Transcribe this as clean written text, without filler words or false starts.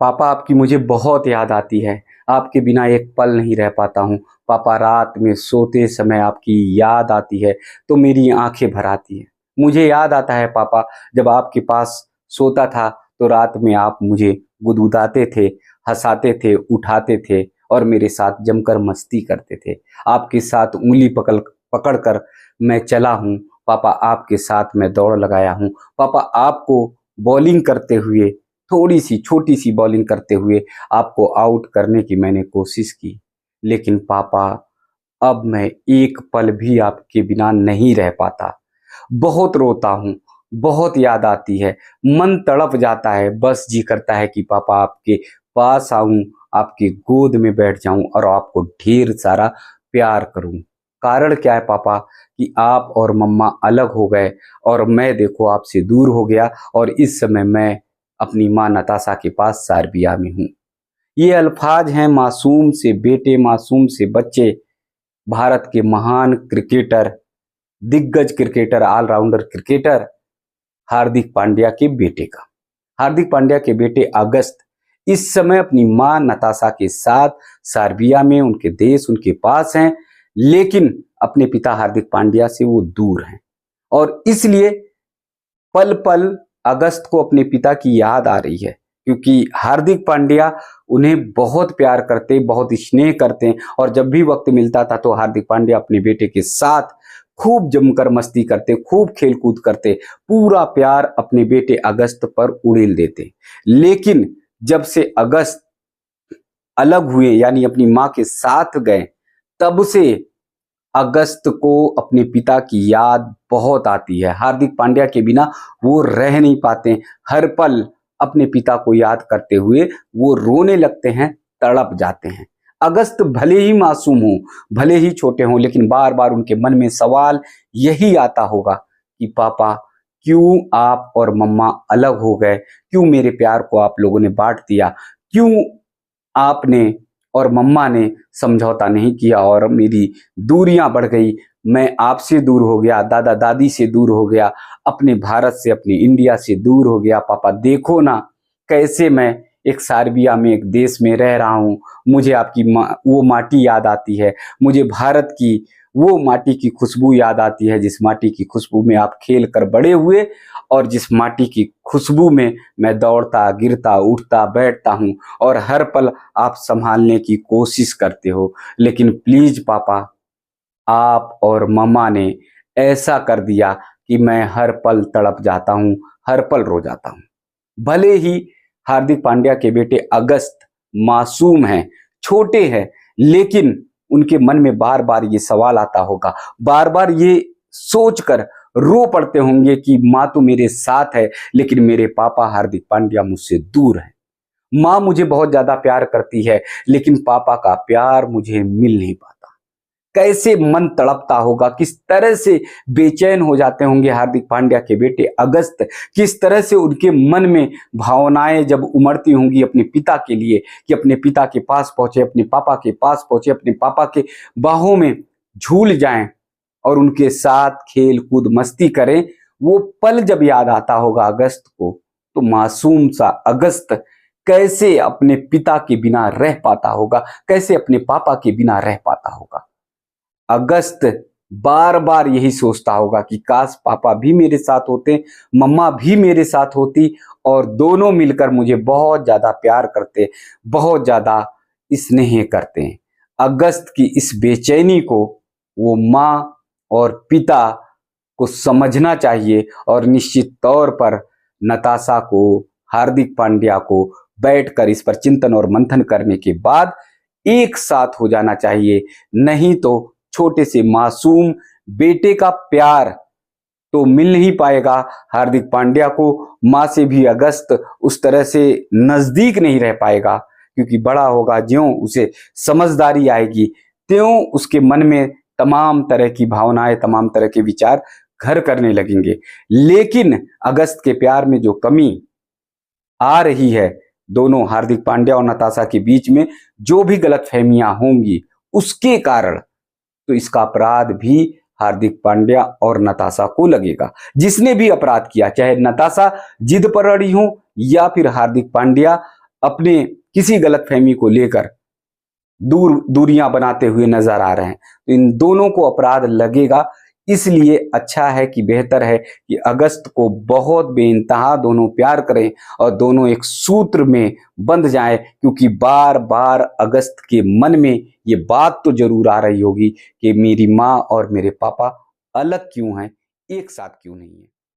पापा आपकी मुझे बहुत याद आती है। आपके बिना एक पल नहीं रह पाता हूँ। पापा रात में सोते समय आपकी याद आती है तो मेरी आंखें भर आती हैं। मुझे याद आता है पापा, जब आपके पास सोता था तो रात में आप मुझे गुदगुदाते थे, हंसाते थे, उठाते थे और मेरे साथ जमकर मस्ती करते थे। आपके साथ उँगली पकड़ पकड़ कर मैं चला हूँ। पापा आपके साथ मैं दौड़ लगाया हूँ। पापा आपको बॉलिंग करते हुए, थोड़ी सी छोटी सी बॉलिंग करते हुए आपको आउट करने की मैंने कोशिश की। लेकिन पापा, अब मैं एक पल भी आपके बिना नहीं रह पाता। बहुत रोता हूँ, बहुत याद आती है, मन तड़प जाता है। बस जी करता है कि पापा आपके पास आऊं, आपकी गोद में बैठ जाऊं और आपको ढेर सारा प्यार करूं। कारण क्या है पापा कि आप और मम्मा अलग हो गए और मैं देखो आपसे दूर हो गया और इस समय मैं अपनी माँ नताशा के पास सार्बिया में हूँ। ये अल्फाज हैं मासूम से बेटे, मासूम से बच्चे, भारत के महान क्रिकेटर, दिग्गज cricketer, allrounder cricketer Hardik Pandya के बेटे का। हार्दिक पांड्या के बेटे अगस्त इस समय अपनी मां नताशा के साथ सार्बिया में, उनके देश उनके पास हैं, लेकिन अपने पिता हार्दिक पांड्या से वो दूर हैं और इसलिए पल पल अगस्त को अपने पिता की याद आ रही है, क्योंकि हार्दिक पांड्या उन्हें बहुत प्यार करते, बहुत स्नेह करते हैं और जब भी वक्त मिलता था तो हार्दिक पांड्या अपने बेटे के साथ खूब जमकर मस्ती करते, खूब खेलकूद करते, पूरा प्यार अपने बेटे अगस्त पर उड़ेल देते। लेकिन जब से अगस्त अलग हुए, यानी अपनी मां के साथ गए, तब से अगस्त को अपने पिता की याद बहुत आती है। हार्दिक पांड्या के बिना वो रह नहीं पाते। हर पल अपने पिता को याद करते हुए वो रोने लगते हैं, तड़प जाते हैं। अगस्त भले ही मासूम हो, भले ही छोटे हों, लेकिन बार बार उनके मन में सवाल यही आता होगा कि पापा, क्यों आप और मम्मा अलग हो गए? क्यों मेरे प्यार को आप लोगों ने बांट दिया? क्यों आपने और मम्मा ने समझौता नहीं किया और मेरी दूरियां बढ़ गई? मैं आपसे दूर हो गया, दादा दादी से दूर हो गया, अपने भारत से, अपने इंडिया से दूर हो गया। पापा देखो ना, कैसे मैं एक सार्बिया में, एक देश में रह रहा हूँ। मुझे आपकी वो माटी याद आती है, मुझे भारत की वो माटी की खुशबू याद आती है, जिस माटी की खुशबू में आप खेल कर बड़े हुए और जिस माटी की खुशबू में मैं दौड़ता, गिरता, उठता, बैठता हूँ और हर पल आप संभालने की कोशिश करते हो। लेकिन प्लीज पापा, आप और मम्मा ने ऐसा कर दिया कि मैं हर पल तड़प जाता हूँ, हर पल रो जाता हूँ। भले ही हार्दिक पांड्या के बेटे अगस्त मासूम हैं, छोटे हैं, लेकिन उनके मन में बार बार ये सवाल आता होगा, बार बार ये सोचकर रो पड़ते होंगे कि माँ तो मेरे साथ है, लेकिन मेरे पापा हार्दिक पांड्या मुझसे दूर हैं। माँ मुझे बहुत ज्यादा प्यार करती है, लेकिन पापा का प्यार मुझे मिल नहीं पाता। कैसे मन तड़पता होगा, किस तरह से बेचैन हो जाते होंगे हार्दिक पांड्या के बेटे अगस्त, किस तरह से उनके मन में भावनाएं जब उमड़ती होंगी अपने पिता के लिए, कि अपने पिता के पास पहुंचे, अपने पापा के पास पहुंचे, अपने पापा के बाहों में झूल जाएं और उनके साथ खेल कूद मस्ती करें। वो पल जब याद आता होगा अगस्त को, तो मासूम सा अगस्त कैसे अपने पिता के बिना रह पाता होगा, कैसे अपने पापा के बिना रह पाता होगा। अगस्त बार बार यही सोचता होगा कि काश पापा भी मेरे साथ होते, मम्मा भी मेरे साथ होती और दोनों मिलकर मुझे बहुत ज्यादा प्यार करते, बहुत ज्यादा स्नेह करते हैं। अगस्त की इस बेचैनी को वो माँ और पिता को समझना चाहिए और निश्चित तौर पर नताशा को, हार्दिक पांड्या को बैठकर इस पर चिंतन और मंथन करने के बाद एक साथ हो जाना चाहिए। नहीं तो छोटे से मासूम बेटे का प्यार तो मिल नहीं पाएगा हार्दिक पांड्या को, मां से भी अगस्त उस तरह से नजदीक नहीं रह पाएगा, क्योंकि बड़ा होगा, ज्यों उसे समझदारी आएगी त्यों उसके मन में तमाम तरह की भावनाएं, तमाम तरह के विचार घर करने लगेंगे। लेकिन अगस्त के प्यार में जो कमी आ रही है, दोनों हार्दिक पांड्या और नताशा के बीच में जो भी गलतफहमियां होंगी, उसके कारण तो इसका अपराध भी हार्दिक पांड्या और नताशा को लगेगा। जिसने भी अपराध किया, चाहे नताशा जिद पर अड़ी हो या फिर हार्दिक पांड्या अपने किसी गलतफहमी को लेकर दूरियां बनाते हुए नजर आ रहे हैं। तो इन दोनों को अपराध लगेगा, इसलिए अच्छा है कि बेहतर है कि अगस्त को बहुत बेइंतहा दोनों प्यार करें और दोनों एक सूत्र में बंध जाएं, क्योंकि बार बार अगस्त के मन में ये बात तो जरूर आ रही होगी कि मेरी माँ और मेरे पापा अलग क्यों हैं, एक साथ क्यों नहीं है।